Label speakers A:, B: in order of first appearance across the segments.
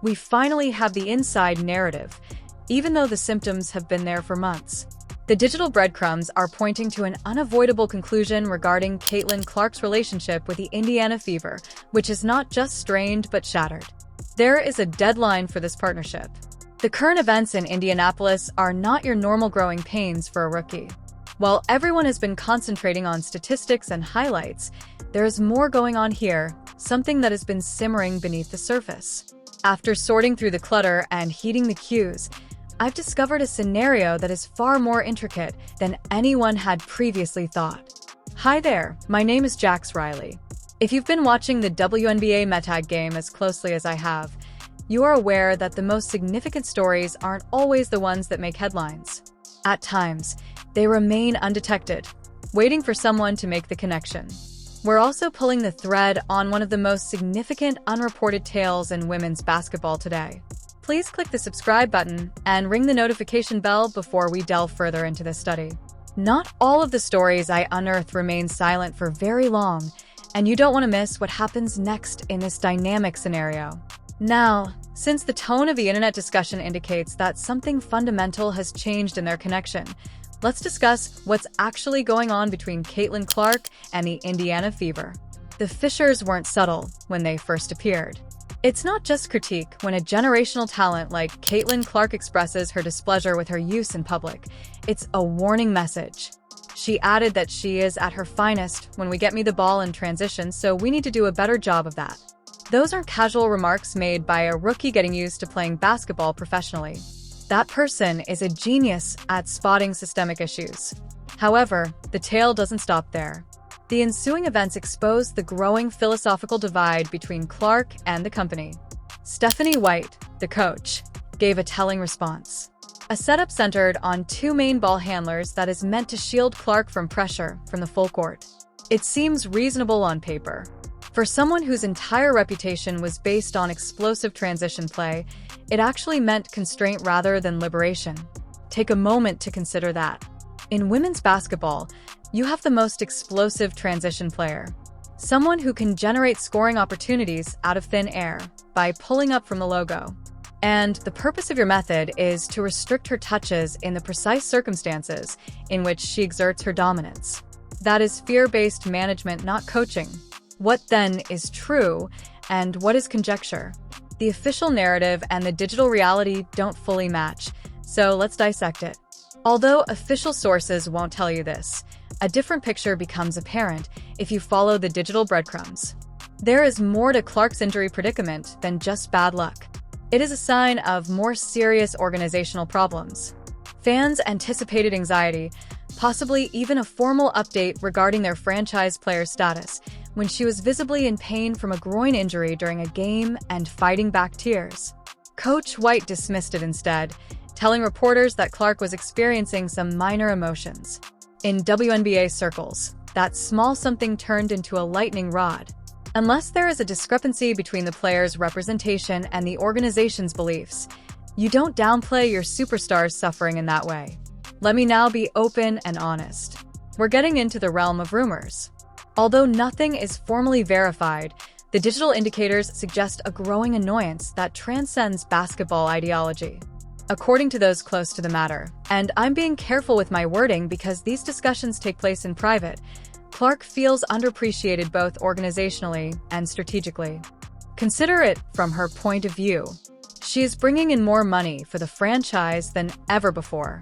A: We finally have the inside narrative, even though the symptoms have been there for months. The digital breadcrumbs are pointing to an unavoidable conclusion regarding Caitlin Clark's relationship with the Indiana Fever, which is not just strained but shattered. There is a deadline for this partnership. The current events in Indianapolis are not your normal growing pains for a rookie. While everyone has been concentrating on statistics and highlights, there is more going on here, something that has been simmering beneath the surface. After sorting through the clutter and heeding the cues, I've discovered a scenario that is far more intricate than anyone had previously thought. Hi there, my name is Jax Riley. If you've been watching the WNBA Metag game as closely as I have, you are aware that the most significant stories aren't always the ones that make headlines. At times, they remain undetected, waiting for someone to make the connection. We're also pulling the thread on one of the most significant unreported tales in women's basketball today. Please click the subscribe button and ring the notification bell before we delve further into this study. Not all of the stories I unearth remain silent for very long, and you don't want to miss what happens next in this dynamic scenario. Now, since the tone of the internet discussion indicates that something fundamental has changed in their connection, let's discuss what's actually going on between Caitlin Clark and the Indiana Fever. The fissures weren't subtle when they first appeared. It's not just critique when a generational talent like Caitlin Clark expresses her displeasure with her use in public. It's a warning message. She added that she is at her finest when we get me the ball in transition, so we need to do a better job of that. Those aren't casual remarks made by a rookie getting used to playing basketball professionally. That person is a genius at spotting systemic issues. However, the tale doesn't stop there. The ensuing events expose the growing philosophical divide between Clark and the company. Stephanie White, the coach, gave a telling response. A setup centered on two main ball handlers that is meant to shield Clark from pressure from the full court. It seems reasonable on paper. For someone whose entire reputation was based on explosive transition play, it actually meant constraint rather than liberation. Take a moment to consider that. In women's basketball, you have the most explosive transition player. Someone who can generate scoring opportunities out of thin air by pulling up from the logo. And the purpose of your method is to restrict her touches in the precise circumstances in which she exerts her dominance. That is fear-based management, not coaching. What then is true, and what is conjecture? The official narrative and the digital reality don't fully match, so let's dissect it. Although official sources won't tell you this, a different picture becomes apparent if you follow the digital breadcrumbs. There is more to Clark's injury predicament than just bad luck. It is a sign of more serious organizational problems. Fans anticipated anxiety, possibly even a formal update regarding their franchise player status, when she was visibly in pain from a groin injury during a game and fighting back tears. Coach White dismissed it instead, telling reporters that Clark was experiencing some minor emotions. In WNBA circles, that small something turned into a lightning rod. Unless there is a discrepancy between the player's representation and the organization's beliefs, you don't downplay your superstar's suffering in that way. Let me now be open and honest. We're getting into the realm of rumors. Although nothing is formally verified, the digital indicators suggest a growing annoyance that transcends basketball ideology. According to those close to the matter, and I'm being careful with my wording because these discussions take place in private, Clark feels underappreciated both organizationally and strategically. Consider it from her point of view. She is bringing in more money for the franchise than ever before.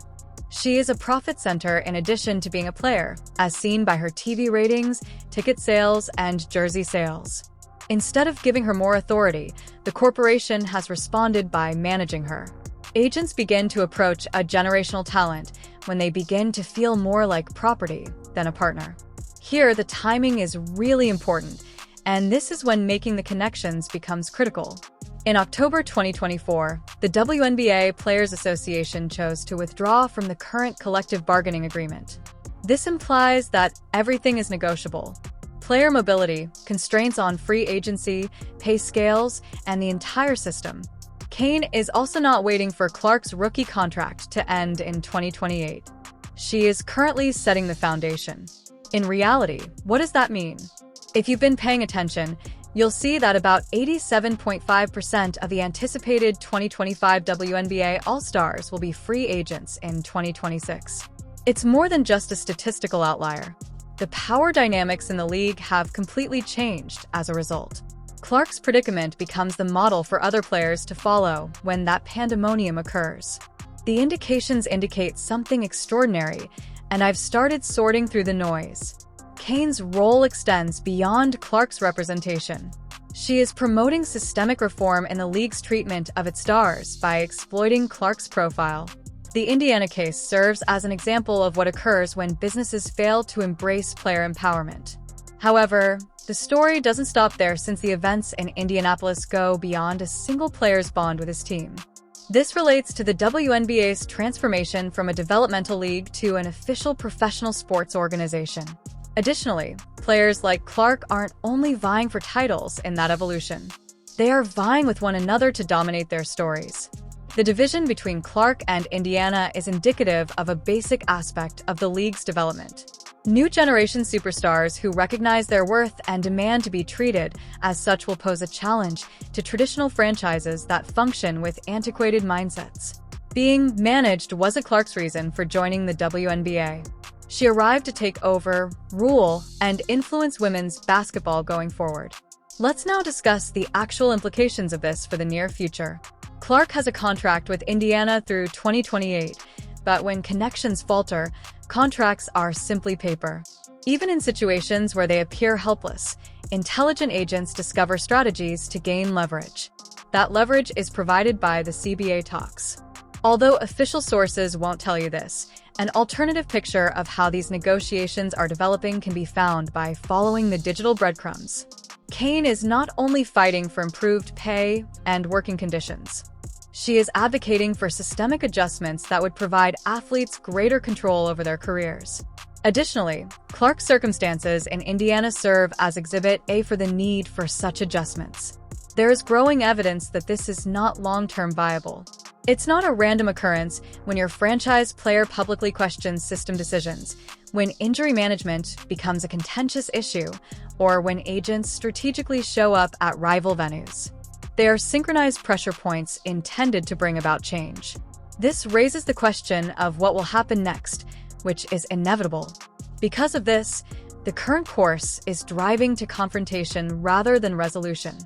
A: She is a profit center in addition to being a player, as seen by her TV ratings, ticket sales, and jersey sales. Instead of giving her more authority, the corporation has responded by managing her. Agents begin to approach a generational talent when they begin to feel more like property than a partner. Here, the timing is really important, and this is when making the connections becomes critical. In October 2024, the WNBA Players Association chose to withdraw from the current collective bargaining agreement. This implies that everything is negotiable. Player mobility, constraints on free agency, pay scales, and the entire system. Kane is also not waiting for Clark's rookie contract to end in 2028. She is currently setting the foundation. In reality, what does that mean? If you've been paying attention, you'll see that about 87.5% of the anticipated 2025 WNBA All-Stars will be free agents in 2026. It's more than just a statistical outlier. The power dynamics in the league have completely changed as a result. Clark's predicament becomes the model for other players to follow when that pandemonium occurs. The indications indicate something extraordinary, and I've started sorting through the noise. Kane's role extends beyond Clark's representation. She is promoting systemic reform in the league's treatment of its stars by exploiting Clark's profile. The Indiana case serves as an example of what occurs when businesses fail to embrace player empowerment. However, the story doesn't stop there, since the events in Indianapolis go beyond a single player's bond with his team. This relates to the WNBA's transformation from a developmental league to an official professional sports organization. Additionally, players like Clark aren't only vying for titles in that evolution. They are vying with one another to dominate their stories. The division between Clark and Indiana is indicative of a basic aspect of the league's development. New generation superstars who recognize their worth and demand to be treated as such will pose a challenge to traditional franchises that function with antiquated mindsets. Being managed wasn't Clark's reason for joining the WNBA. She arrived to take over, rule, and influence women's basketball going forward. Let's now discuss the actual implications of this for the near future. Clark has a contract with Indiana through 2028, but when connections falter, contracts are simply paper. Even in situations where they appear helpless, intelligent agents discover strategies to gain leverage. That leverage is provided by the CBA talks. Although official sources won't tell you this, an alternative picture of how these negotiations are developing can be found by following the digital breadcrumbs. Kane is not only fighting for improved pay and working conditions. She is advocating for systemic adjustments that would provide athletes greater control over their careers. Additionally, Clark's circumstances in Indiana serve as Exhibit A for the need for such adjustments. There is growing evidence that this is not long-term viable. It's not a random occurrence when your franchise player publicly questions system decisions, when injury management becomes a contentious issue, or when agents strategically show up at rival venues. They are synchronized pressure points intended to bring about change. This raises the question of what will happen next, which is inevitable. Because of this, the current course is driving to confrontation rather than resolution.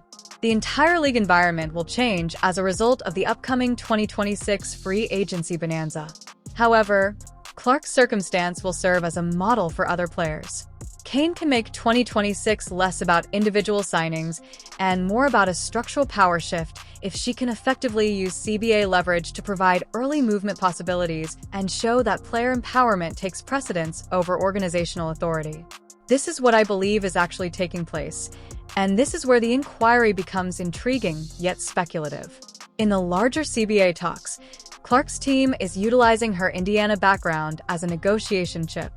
A: The entire league environment will change as a result of the upcoming 2026 free agency bonanza. However, Clark's circumstance will serve as a model for other players. Kane can make 2026 less about individual signings and more about a structural power shift if she can effectively use CBA leverage to provide early movement possibilities and show that player empowerment takes precedence over organizational authority. This is what I believe is actually taking place, and this is where the inquiry becomes intriguing yet speculative. In the larger CBA talks, Clark's team is utilizing her Indiana background as a negotiation chip.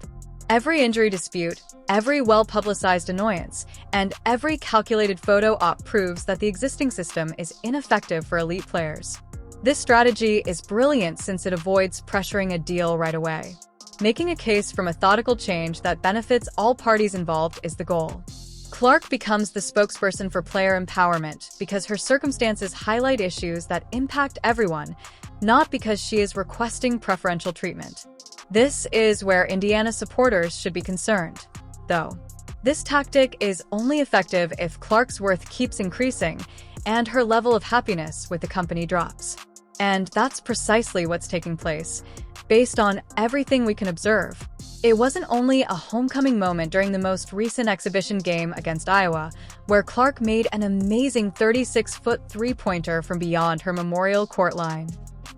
A: Every injury dispute, every well-publicized annoyance, and every calculated photo op proves that the existing system is ineffective for elite players. This strategy is brilliant since it avoids pressuring a deal right away. Making a case for methodical change that benefits all parties involved is the goal. Clark becomes the spokesperson for player empowerment because her circumstances highlight issues that impact everyone, not because she is requesting preferential treatment. This is where Indiana supporters should be concerned, though. This tactic is only effective if Clark's worth keeps increasing and her level of happiness with the company drops. And that's precisely what's taking place, based on everything we can observe. It wasn't only a homecoming moment during the most recent exhibition game against Iowa, where Clark made an amazing 36-foot three-pointer from beyond her Memorial Court line.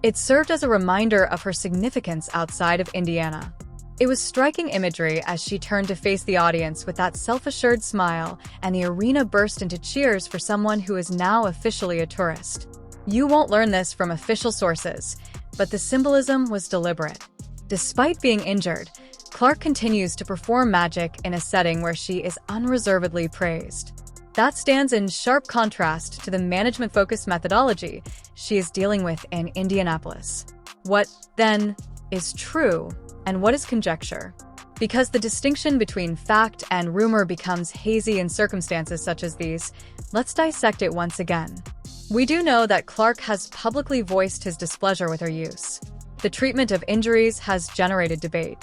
A: It served as a reminder of her significance outside of Indiana. It was striking imagery as she turned to face the audience with that self-assured smile, and the arena burst into cheers for someone who is now officially a tourist. You won't learn this from official sources, but the symbolism was deliberate. Despite being injured, Clark continues to perform magic in a setting where she is unreservedly praised. That stands in sharp contrast to the management-focused methodology she is dealing with in Indianapolis. What, then, is true, and what is conjecture? Because the distinction between fact and rumor becomes hazy in circumstances such as these, let's dissect it once again. We do know that Clark has publicly voiced his displeasure with her use. The treatment of injuries has generated debate.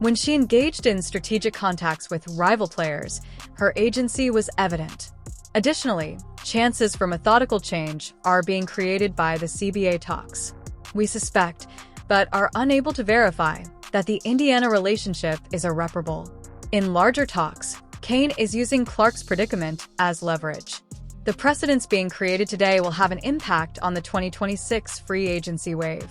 A: When she engaged in strategic contacts with rival players, her agency was evident. Additionally, chances for methodical change are being created by the CBA talks. We suspect, but are unable to verify, that the Indiana relationship is irreparable. In larger talks, Kane is using Clark's predicament as leverage. The precedents being created today will have an impact on the 2026 free agency wave.